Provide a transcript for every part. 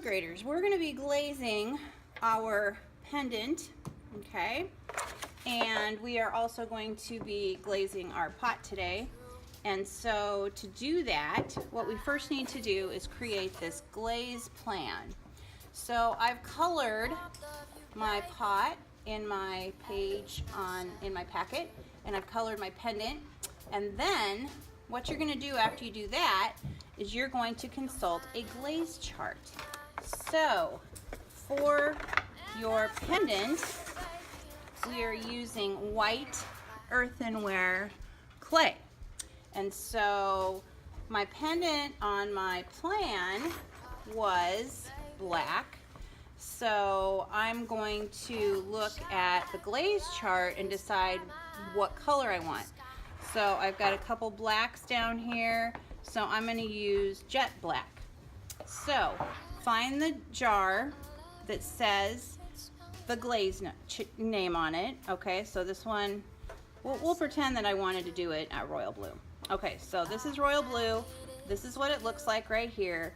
graders, we're going to be glazing our pendant, okay? And we are also going to be glazing our pot today. And so to do that, what we first need to do is create this glaze plan. So I've colored my pot in my page in my packet, and I've colored my pendant. And then what you're going to do after you do that is you're going to consult a glaze chart. So for your pendant, we are using white earthenware clay. And so my pendant on my plan was black. So I'm going to look at the glaze chart and decide what color I want. So I've got a couple blacks down here, so I'm going to use jet black. So find the jar that says the glaze name on it. Okay, so this one, we'll pretend that I wanted to do it at royal blue. Okay, so this is royal blue. This is what it looks like right here.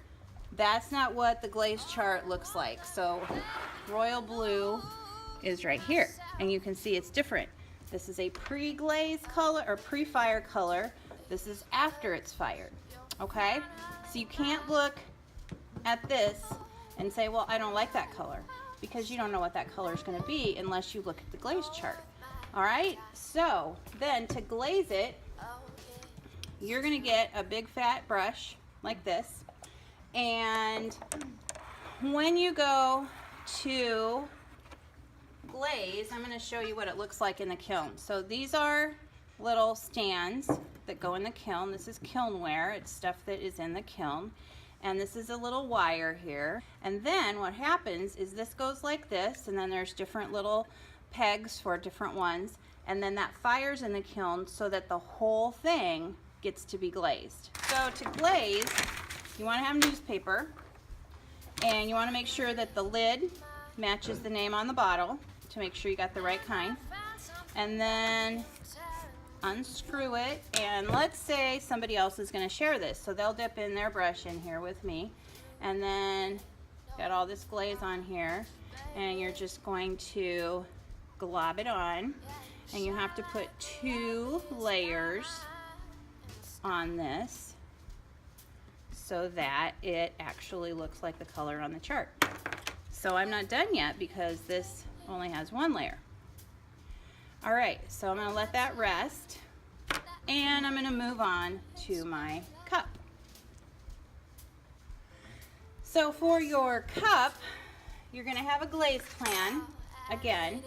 That's not what the glaze chart looks like. So royal blue is right here, and you can see it's different. This is a pre-glaze color or pre-fire color. This is after it's fired, okay? So you can't look at this and say, well, I don't like that color, because you don't know what that color is going to be unless you look at the glaze chart. All right, so then to glaze it, you're going to get a big fat brush like this, and when you go to glaze, I'm going to show you what it looks like in the kiln. So these are little stands that go in the kiln. This is kilnware. It's stuff that is in the kiln. And this is a little wire here. And then what happens is this goes like this, and then there's different little pegs for different ones. And then that fires in the kiln so that the whole thing gets to be glazed. So to glaze, you want to have newspaper, and you want to make sure that the lid matches the name on the bottle to make sure you got the right kind. And then unscrew it, and let's say somebody else is going to share this, so they'll dip in their brush in here with me, and then got all this glaze on here, and you're just going to glob it on, and you have to put 2 layers on this so that it actually looks like the color on the chart. So I'm not done yet because this only has 1 layer. All right, so I'm going to let that rest, and I'm going to move on to my cup. So for your cup, you're going to have a glaze plan again,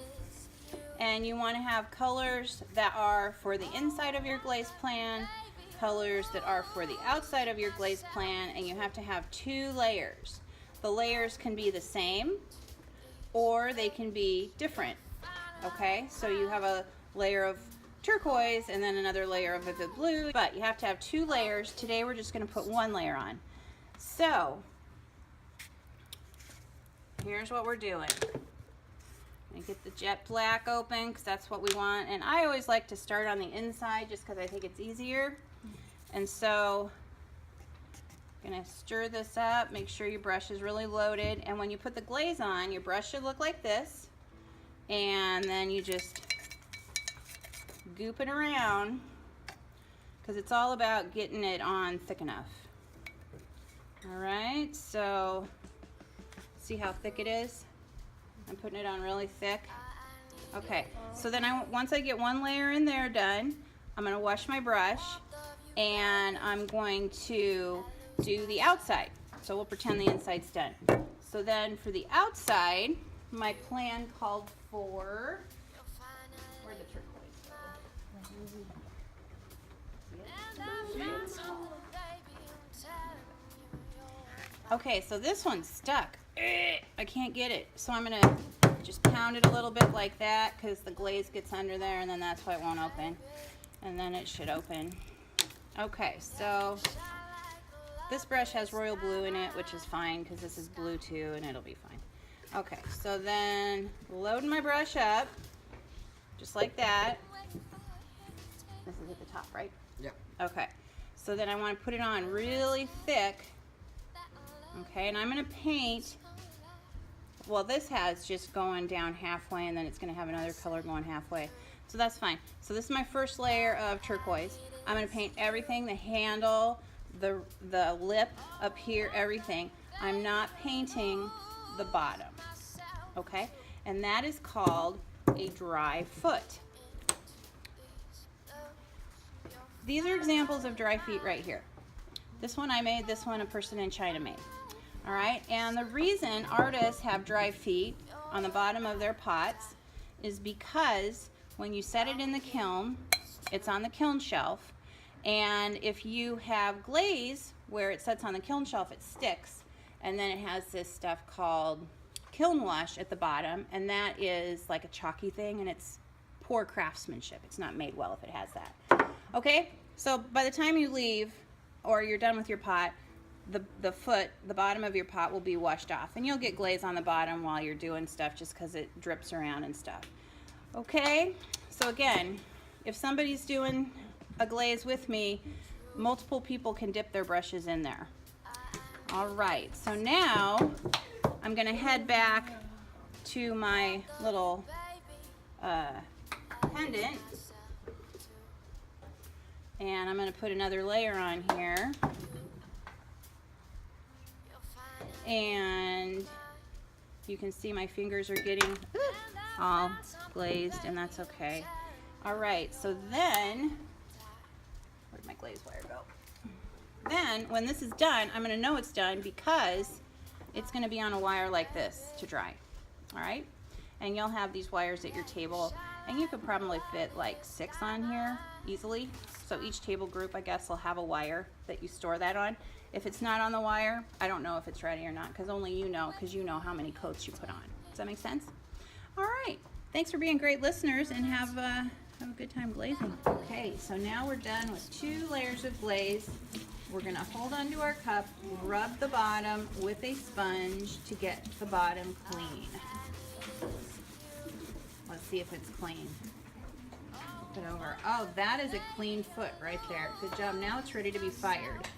and you want to have colors that are for the inside of your glaze plan, colors that are for the outside of your glaze plan, and you have to have 2 layers. The layers can be the same or they can be different. Okay, so you have a layer of turquoise and then another layer of vivid blue, but you have to have 2 layers. Today we're just going to put 1 layer on. So here's what we're doing. I'm going to get the jet black open because that's what we want, and I always like to start on the inside just because I think it's easier. And so I'm going to stir this up, make sure your brush is really loaded, and when you put the glaze on, your brush should look like this, and then you just goop it around because it's all about getting it on thick enough. All right, so see how thick it is? I'm putting it on really thick. Okay, so then once I get 1 layer in there done, I'm going to wash my brush, and I'm going to do the outside. So we'll pretend the inside's done. So then for the outside, my plan called for, where'd the turquoise go? Okay, so this one's stuck. I can't get it. So I'm going to just pound it a little bit like that because the glaze gets under there, and then that's why it won't open. And then it should open. Okay, so this brush has royal blue in it, which is fine because this is blue too, and it'll be fine. Okay, so then load my brush up just like that. This is at the top, right? Yeah. Okay, so then I want to put it on really thick Okay, and I'm going to paint, well, this has just going down halfway, and then it's going to have another color going halfway. So that's fine. So this is my first layer of turquoise. I'm going to paint everything, the handle, the lip up here, everything. I'm not painting the bottom. Okay, and that is called a dry foot. These are examples of dry feet right here. This one I made, this one a person in China made. All right, and the reason artists have dry feet on the bottom of their pots is because when you set it in the kiln, it's on the kiln shelf, and if you have glaze where it sets on the kiln shelf, it sticks, and then it has this stuff called Kiln Wash at the bottom, and that is like a chalky thing, and it's poor craftsmanship. It's not made well if it has that. Okay, so by the time you leave or you're done with your pot, the bottom of your pot will be washed off, and you'll get glaze on the bottom while you're doing stuff just because it drips around and stuff. Okay, so again, if somebody's doing a glaze with me, multiple people can dip their brushes in there. All right, so now I'm going to head back to my little pendant, and I'm going to put another layer on here, and you can see my fingers are getting all glazed, and that's okay. All right, so then, where'd my glaze wire go? Then, when this is done, I'm going to know it's done because it's going to be on a wire like this to dry. All right, and you'll have these wires at your table, and you could probably fit like 6 on here easily. So each table group, I guess, will have a wire that you store that on. If it's not on the wire, I don't know if it's ready or not, because only you know, because you know how many coats you put on. Does that make sense? All right, thanks for being great listeners, and have a good time glazing. Okay, so now we're done with 2 layers of glaze. We're going to hold onto our cup, rub the bottom with a sponge to get the bottom clean. Let's see if it's clean. Flip it over. Oh, that is a clean foot right there. Good job. Now it's ready to be fired.